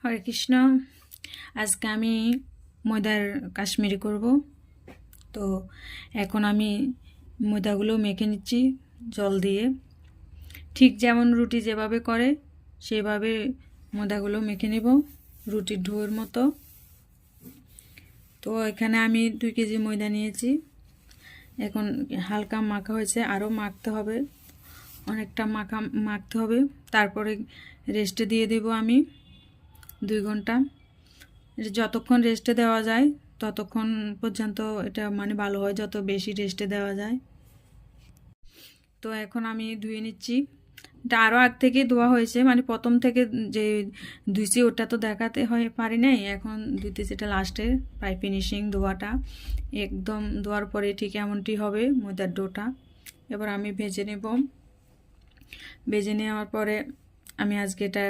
হরে কৃষ্ণ। আজকে আমি ময়দার কাশ্মীরি করব। তো এখন আমি ময়দাগুলো মেখে নিচ্ছি জল দিয়ে, ঠিক যেমন রুটি যেভাবে করে সেভাবে ময়দাগুলো মেখে নেব, রুটির ডোয়ের মতো। তো এখানে আমি 2 কেজি ময়দা নিয়েছি। এখন হালকা মাখা হয়েছে, আরও মাখতে হবে, অনেকটা মাখতে হবে। তারপরে রেস্টে দিয়ে দেব আমি 2 ঘন্টা। যতক্ষণ রেস্টে দেওয়া যায় ততক্ষণ পর্যন্ত এটা ভালো হয়, যত বেশি রেস্টে দেওয়া যায়। তো এখন আমি ধুয়ে নিচ্ছি। এটা আরও আগ থেকে ধোয়া হয়েছে, প্রথম থেকে যে ধুইছি ওটা তো দেখাতে পারি নাই, এখন ধুইতেছি এটা লাস্টে প্রায় ফিনিশিং ধোয়াটা। একদম ধোয়ার পরে ঠিক এমনটি হবে ময়দার ডোটা। এবার আমি ভেজে নেব। ভেজে নেওয়ার পরে আমি আজকে এটা